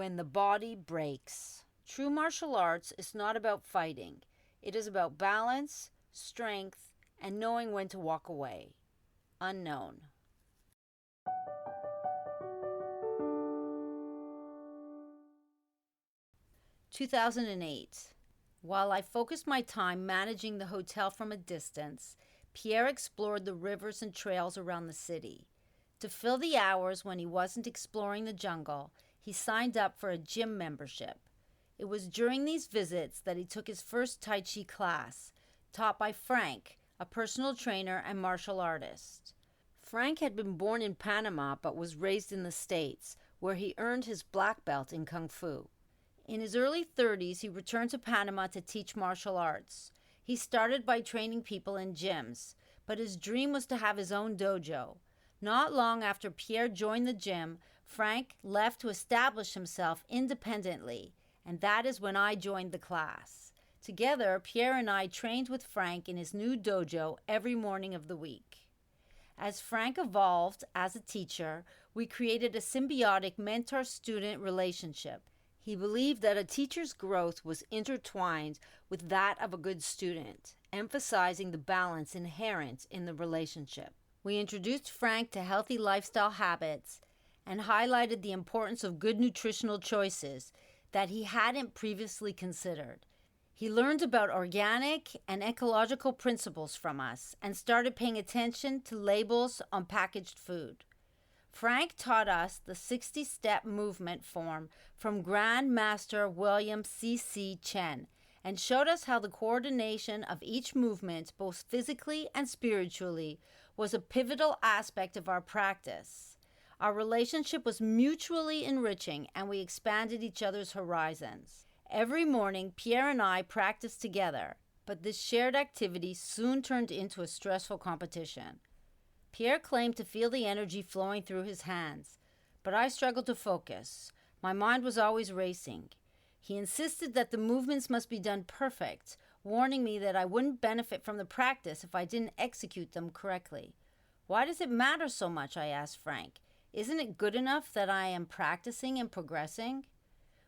when the body breaks. True martial arts is not about fighting. It is about balance, strength, and knowing when to walk away. Unknown. (2008) While I focused my time managing the hotel from a distance, Pierre explored the rivers and trails around the city. To fill the hours when he wasn't exploring the jungle, he signed up for a gym membership. It was during these visits that he took his first Tai Chi class, taught by Frank, a personal trainer and martial artist. Frank had been born in Panama but was raised in the States, where he earned his black belt in Kung Fu. In his early 30s, he returned to Panama to teach martial arts. He started by training people in gyms, but his dream was to have his own dojo. Not long after Pierre joined the gym, Frank left to establish himself independently, and that is when I joined the class. Together, Pierre and I trained with Frank in his new dojo every morning of the week. As Frank evolved as a teacher, we created a symbiotic mentor-student relationship. He believed that a teacher's growth was intertwined with that of a good student, emphasizing the balance inherent in the relationship. We introduced Frank to healthy lifestyle habits and highlighted the importance of good nutritional choices that he hadn't previously considered. He learned about organic and ecological principles from us and started paying attention to labels on packaged food. Frank taught us the 60-step movement form from Grand Master William C.C. Chen and showed us how the coordination of each movement, both physically and spiritually, was a pivotal aspect of our practice. Our relationship was mutually enriching and we expanded each other's horizons. Every morning, Pierre and I practiced together, but this shared activity soon turned into a stressful competition. Pierre claimed to feel the energy flowing through his hands, but I struggled to focus. My mind was always racing. He insisted that the movements must be done perfect, warning me that I wouldn't benefit from the practice if I didn't execute them correctly. Why does it matter so much? I asked Frank. Isn't it good enough that I am practicing and progressing?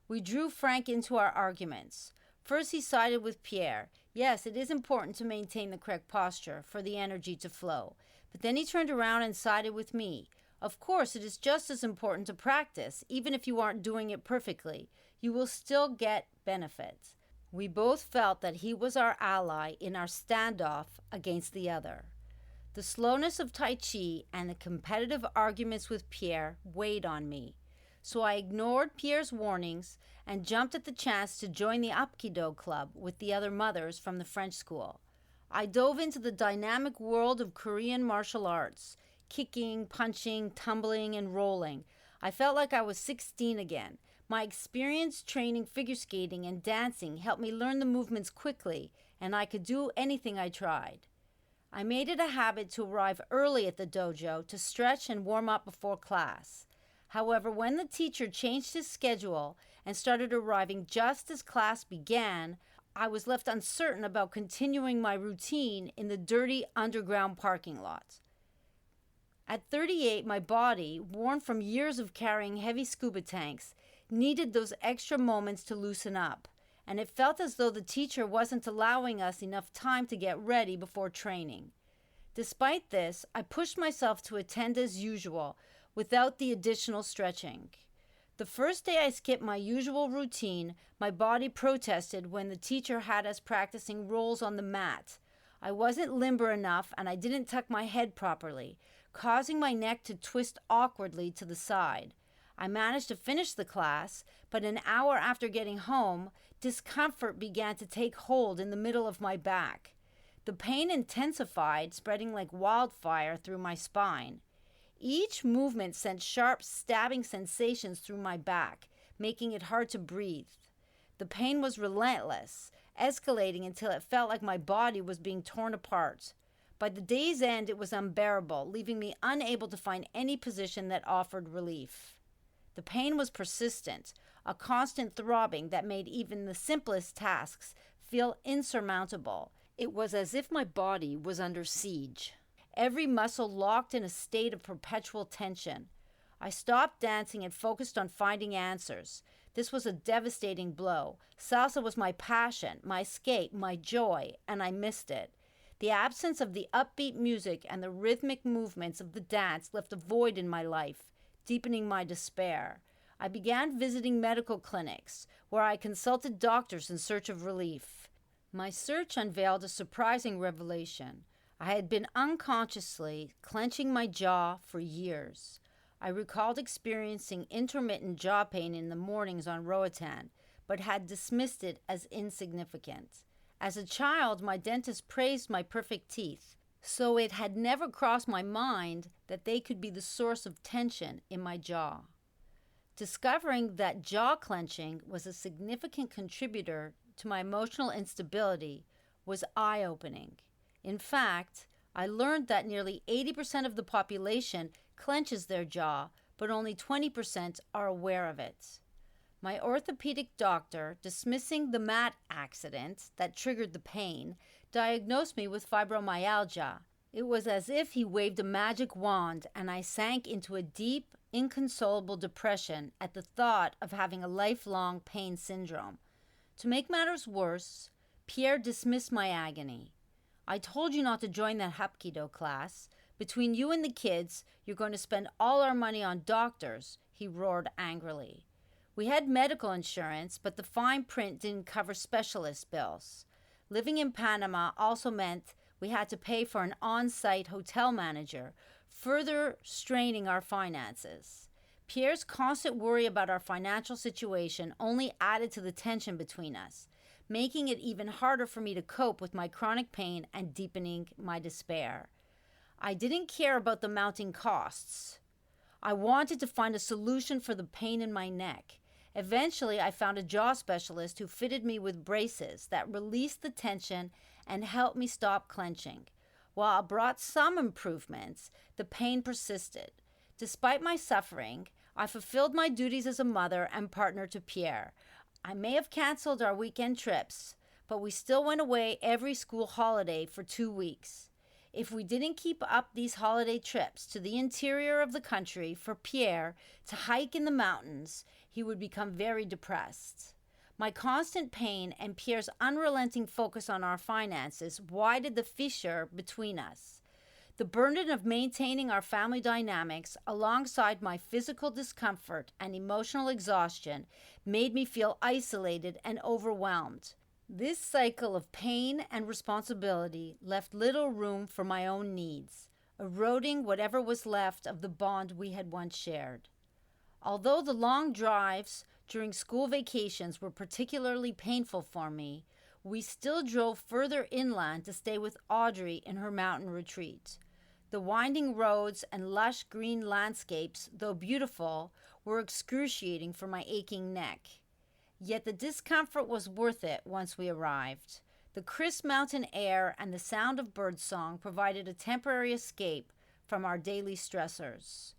We drew Frank into our arguments. First, he sided with Pierre. Yes, it is important to maintain the correct posture for the energy to flow. But then he turned around and sided with me. Of course, it is just as important to practice. Even if you aren't doing it perfectly, you will still get benefits. We both felt that he was our ally in our standoff against the other. The slowness of Tai Chi and the competitive arguments with Pierre weighed on me. So I ignored Pierre's warnings and jumped at the chance to join the Hapkido club with the other mothers from the French school. I dove into the dynamic world of Korean martial arts, kicking, punching, tumbling, and rolling. I felt like I was 16 again. My experience training figure skating and dancing helped me learn the movements quickly, and I could do anything I tried. I made it a habit to arrive early at the dojo to stretch and warm up before class. However, when the teacher changed his schedule and started arriving just as class began, I was left uncertain about continuing my routine in the dirty underground parking lot. At 38, my body, worn from years of carrying heavy scuba tanks, needed those extra moments to loosen up, and it felt as though the teacher wasn't allowing us enough time to get ready before training. Despite this, I pushed myself to attend as usual, without the additional stretching. The first day I skipped my usual routine, my body protested when the teacher had us practicing rolls on the mat. I wasn't limber enough and I didn't tuck my head properly, causing my neck to twist awkwardly to the side. I managed to finish the class, but an hour after getting home, discomfort began to take hold in the middle of my back. The pain intensified, spreading like wildfire through my spine. Each movement sent sharp, stabbing sensations through my back, making it hard to breathe. The pain was relentless, escalating until it felt like my body was being torn apart. By the day's end, it was unbearable, leaving me unable to find any position that offered relief. The pain was persistent, a constant throbbing that made even the simplest tasks feel insurmountable. It was as if my body was under siege. Every muscle locked in a state of perpetual tension. I stopped dancing and focused on finding answers. This was a devastating blow. Salsa was my passion, my escape, my joy, and I missed it. The absence of the upbeat music and the rhythmic movements of the dance left a void in my life, deepening my despair. I began visiting medical clinics, where I consulted doctors in search of relief. My search unveiled a surprising revelation. I had been unconsciously clenching my jaw for years. I recalled experiencing intermittent jaw pain in the mornings on Roatan, but had dismissed it as insignificant. As a child, my dentist praised my perfect teeth, so it had never crossed my mind that they could be the source of tension in my jaw. Discovering that jaw clenching was a significant contributor to my emotional instability was eye-opening. In fact, I learned that nearly 80% of the population clenches their jaw, but only 20% are aware of it. My orthopedic doctor, dismissing the mat accident that triggered the pain, diagnosed me with fibromyalgia. It was as if he waved a magic wand, and I sank into a deep, inconsolable depression at the thought of having a lifelong pain syndrome. To make matters worse, Pierre dismissed my agony. "I told you not to join that Hapkido class. Between you and the kids, you're going to spend all our money on doctors," he roared angrily. We had medical insurance, but the fine print didn't cover specialist bills. Living in Panama also meant we had to pay for an on-site hotel manager, further straining our finances. Pierre's constant worry about our financial situation only added to the tension between us, making it even harder for me to cope with my chronic pain and deepening my despair. I didn't care about the mounting costs. I wanted to find a solution for the pain in my neck. Eventually, I found a jaw specialist who fitted me with braces that released the tension and helped me stop clenching. While it brought some improvements, the pain persisted. Despite my suffering, I fulfilled my duties as a mother and partner to Pierre. I may have canceled our weekend trips, but we still went away every school holiday for 2 weeks. If we didn't keep up these holiday trips to the interior of the country for Pierre to hike in the mountains, he would become very depressed. My constant pain and Pierre's unrelenting focus on our finances widened the fissure between us. The burden of maintaining our family dynamics, alongside my physical discomfort and emotional exhaustion, made me feel isolated and overwhelmed. This cycle of pain and responsibility left little room for my own needs, eroding whatever was left of the bond we had once shared. Although the long drives during school vacations were particularly painful for me, we still drove further inland to stay with Audrey in her mountain retreat. The winding roads and lush green landscapes, though beautiful, were excruciating for my aching neck. Yet the discomfort was worth it once we arrived. The crisp mountain air and the sound of birdsong provided a temporary escape from our daily stressors.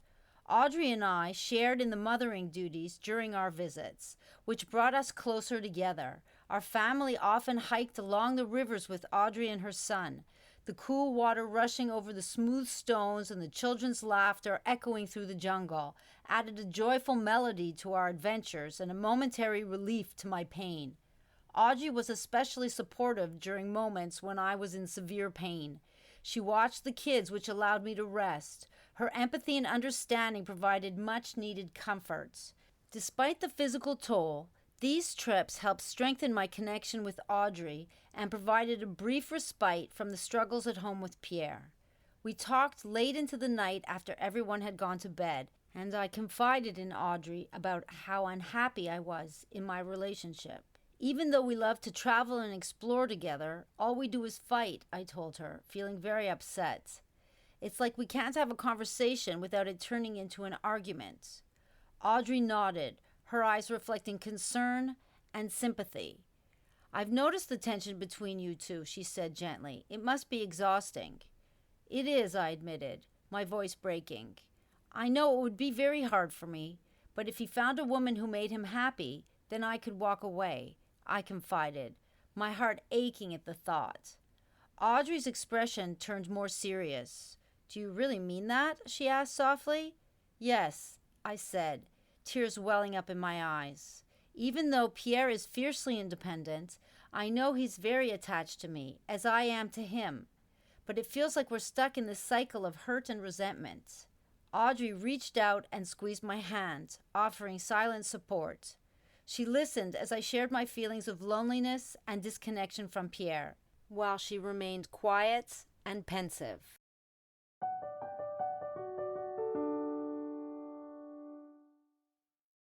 Audrey and I shared in the mothering duties during our visits, which brought us closer together. Our family often hiked along the rivers with Audrey and her son, the cool water rushing over the smooth stones and the children's laughter echoing through the jungle added a joyful melody to our adventures and a momentary relief to my pain. Audrey was especially supportive during moments when I was in severe pain. She watched the kids, which allowed me to rest. Her empathy and understanding provided much-needed comforts. Despite the physical toll, these trips helped strengthen my connection with Audrey and provided a brief respite from the struggles at home with Pierre. We talked late into the night after everyone had gone to bed, and I confided in Audrey about how unhappy I was in my relationship. Even though we love to travel and explore together, all we do is fight, I told her, feeling very upset. It's like we can't have a conversation without it turning into an argument. Audrey nodded, her eyes reflecting concern and sympathy. "I've noticed the tension between you two," she said gently. "It must be exhausting." "It is," I admitted, my voice breaking. "I know it would be very hard for me, but if he found a woman who made him happy, then I could walk away," I confided, my heart aching at the thought. Audrey's expression turned more serious. "Do you really mean that?" she asked softly. "Yes," I said, tears welling up in my eyes. Even though Pierre is fiercely independent, I know he's very attached to me, as I am to him. But it feels like we're stuck in this cycle of hurt and resentment. Audrey reached out and squeezed my hand, offering silent support. She listened as I shared my feelings of loneliness and disconnection from Pierre, while she remained quiet and pensive.